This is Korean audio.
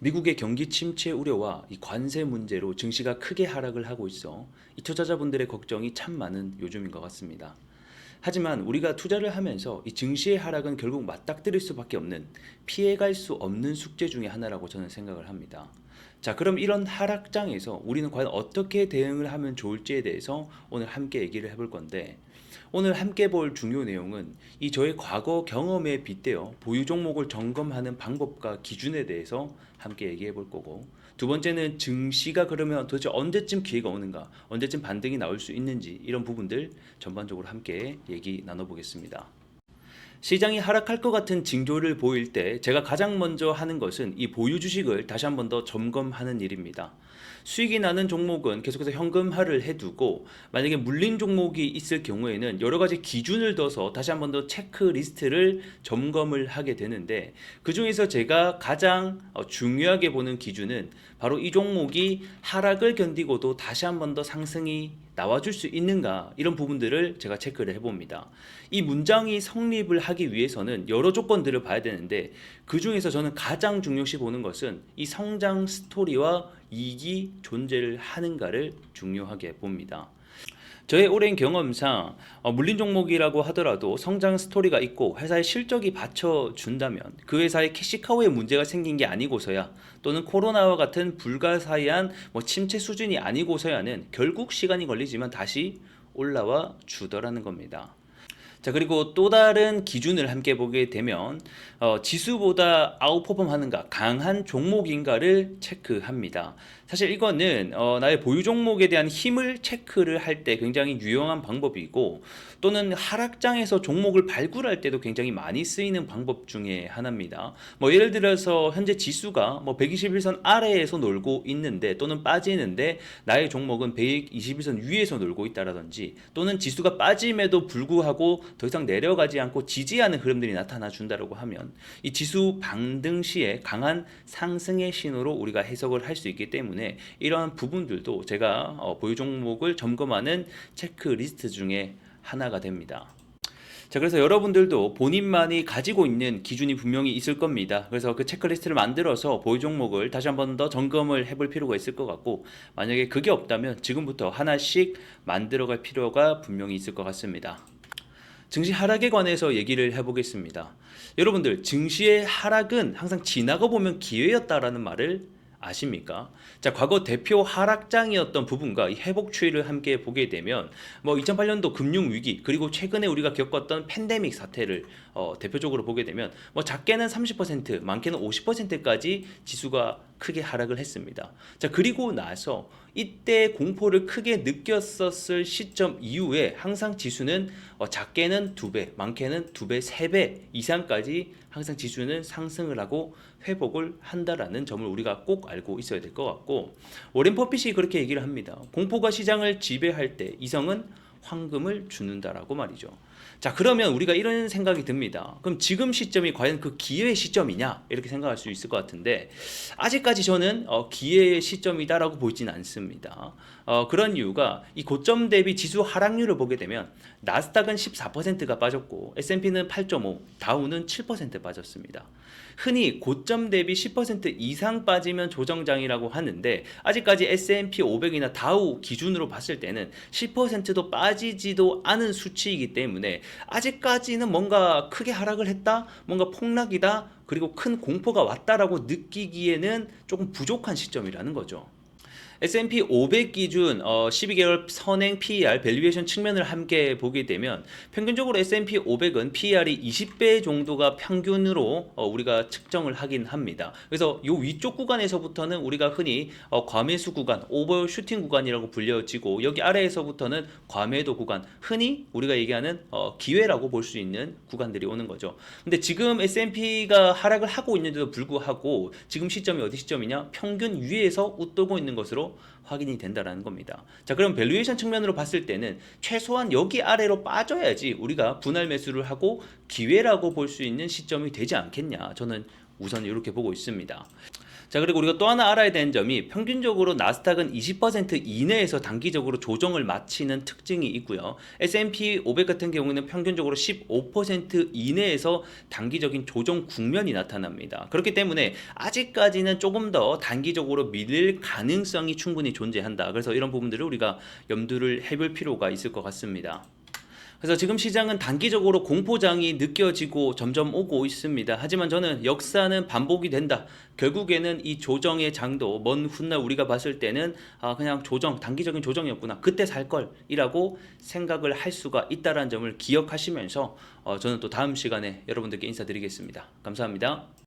미국의 경기 침체 우려와 이 관세 문제로 증시가 크게 하락을 하고 있어 이 투자자분들의 걱정이 참 많은 요즘인 것 같습니다. 하지만 우리가 투자를 하면서 이 증시의 하락은 결국 맞닥뜨릴 수밖에 없는 피해갈 수 없는 숙제 중에 하나라고 저는 생각을 합니다. 자, 그럼 이런 하락장에서 우리는 과연 어떻게 대응을 하면 좋을지에 대해서 오늘 함께 얘기를 해볼 건데, 오늘 함께 볼 중요 내용은 이 저의 과거 경험에 빗대어 보유 종목을 점검하는 방법과 기준에 대해서 함께 얘기해 볼 거고, 두 번째는 증시가 그러면 도대체 언제쯤 기회가 오는가, 언제쯤 반등이 나올 수 있는지, 이런 부분들 전반적으로 함께 얘기 나눠보겠습니다. 시장이 하락할 것 같은 징조를 보일 때 제가 가장 먼저 하는 것은 이 보유 주식을 다시 한번 더 점검하는 일입니다. 수익이 나는 종목은 계속해서 현금화를 해두고, 만약에 물린 종목이 있을 경우에는 여러 가지 기준을 둬서 다시 한번 더 체크리스트를 점검을 하게 되는데, 그 중에서 제가 가장 중요하게 보는 기준은 바로 이 종목이 하락을 견디고도 다시 한번 더 상승이 나와줄 수 있는가, 이런 부분들을 제가 체크를 해봅니다. 이 문장이 성립을 하기 위해서는 여러 조건들을 봐야 되는데, 그 중에서 저는 가장 중요시 보는 것은 이 성장 스토리와 이익이 존재를 하는가를 중요하게 봅니다. 저의 오랜 경험상 물린 종목이라고 하더라도 성장 스토리가 있고 회사의 실적이 받쳐준다면, 그 회사의 캐시카우에 문제가 생긴 게 아니고서야, 또는 코로나와 같은 불가사의한 침체 수준이 아니고서야는 결국 시간이 걸리지만 다시 올라와 주더라는 겁니다. 자, 그리고 또 다른 기준을 함께 보게 되면 지수보다 아웃퍼폼 하는가, 강한 종목인가를 체크합니다. 사실 이거는 나의 보유 종목에 대한 힘을 체크를 할 때 굉장히 유용한 방법이고, 또는 하락장에서 종목을 발굴할 때도 굉장히 많이 쓰이는 방법 중에 하나입니다. 예를 들어서 현재 지수가 121선 아래에서 놀고 있는데, 또는 빠지는데 나의 종목은 121선 위에서 놀고 있다라든지, 또는 지수가 빠짐에도 불구하고 더 이상 내려가지 않고 지지하는 흐름들이 나타나 준다라고 하면, 이 지수 반등 시에 강한 상승의 신호로 우리가 해석을 할 수 있기 때문에, 이러한 부분들도 제가 보유 종목을 점검하는 체크리스트 중에 하나가 됩니다. 자, 그래서 여러분들도 본인만이 가지고 있는 기준이 분명히 있을 겁니다. 그래서 그 체크리스트를 만들어서 보유 종목을 다시 한번 더 점검을 해볼 필요가 있을 것 같고, 만약에 그게 없다면 지금부터 하나씩 만들어갈 필요가 분명히 있을 것 같습니다. 증시 하락에 관해서 얘기를 해보겠습니다. 여러분들, 증시의 하락은 항상 지나가 보면 기회였다라는 말을 아십니까? 자, 과거 대표 하락장이었던 부분과 이 회복 추이를 함께 보게 되면 2008년도 금융 위기, 그리고 최근에 우리가 겪었던 팬데믹 사태를 대표적으로 보게 되면 작게는 30%, 많게는 50%까지 지수가 크게 하락을 했습니다. 자, 그리고 나서 이때 공포를 크게 느꼈었을 시점 이후에 항상 지수는 작게는 2배, 많게는 2배, 3배 이상까지 항상 지수는 상승을 하고 회복을 한다라는 점을 우리가 꼭 알고 있어야 될 것 같고, 워렌 버핏이 그렇게 얘기를 합니다. 공포가 시장을 지배할 때 이성은 황금을 주는다라고 말이죠. 자, 그러면 우리가 이런 생각이 듭니다. 그럼 지금 시점이 과연 그 기회의 시점이냐, 이렇게 생각할 수 있을 것 같은데, 아직까지 저는 기회의 시점이다라고 보지는 않습니다. 그런 이유가 이 고점 대비 지수 하락률을 보게 되면 나스닥은 14%가 빠졌고 S&P는 8.5, 다우는 7% 빠졌습니다. 흔히 고점 대비 10% 이상 빠지면 조정장이라고 하는데, 아직까지 S&P 500이나 다우 기준으로 봤을 때는 10%도 빠지지도 않은 수치이기 때문에 아직까지는 뭔가 크게 하락을 했다, 뭔가 폭락이다, 그리고 큰 공포가 왔다라고 느끼기에는 조금 부족한 시점이라는 거죠. S&P 500 기준 12개월 선행 PER 밸류에이션 측면을 함께 보게 되면, 평균적으로 S&P 500은 PER이 20배 정도가 평균으로 우리가 측정을 하긴 합니다. 그래서 이 위쪽 구간에서부터는 우리가 흔히 과매수 구간, 오버슈팅 구간이라고 불려지고, 여기 아래에서부터는 과매도 구간, 흔히 우리가 얘기하는 기회라고 볼 수 있는 구간들이 오는 거죠. 근데 지금 S&P가 하락을 하고 있는데도 불구하고 지금 시점이 어디 시점이냐? 평균 위에서 웃돌고 있는 것으로 확인이 된다라는 겁니다. 자, 그럼 밸류에이션 측면으로 봤을 때는 최소한 여기 아래로 빠져야지 우리가 분할 매수를 하고 기회라고 볼 수 있는 시점이 되지 않겠냐, 저는 우선 이렇게 보고 있습니다. 자, 그리고 우리가 또 하나 알아야 되는 점이 평균적으로 나스닥은 20% 이내에서 단기적으로 조정을 마치는 특징이 있고요. S&P 500 같은 경우는 평균적으로 15% 이내에서 단기적인 조정 국면이 나타납니다. 그렇기 때문에 아직까지는 조금 더 단기적으로 밀릴 가능성이 충분히 존재한다. 그래서 이런 부분들을 우리가 염두를 해볼 필요가 있을 것 같습니다. 그래서 지금 시장은 단기적으로 공포장이 느껴지고 점점 오고 있습니다. 하지만 저는 역사는 반복이 된다. 결국에는 이 조정의 장도 먼 훗날 우리가 봤을 때는 그냥 단기적인 조정이었구나. 그때 살 걸이라고 생각을 할 수가 있다는 점을 기억하시면서 저는 또 다음 시간에 여러분들께 인사드리겠습니다. 감사합니다.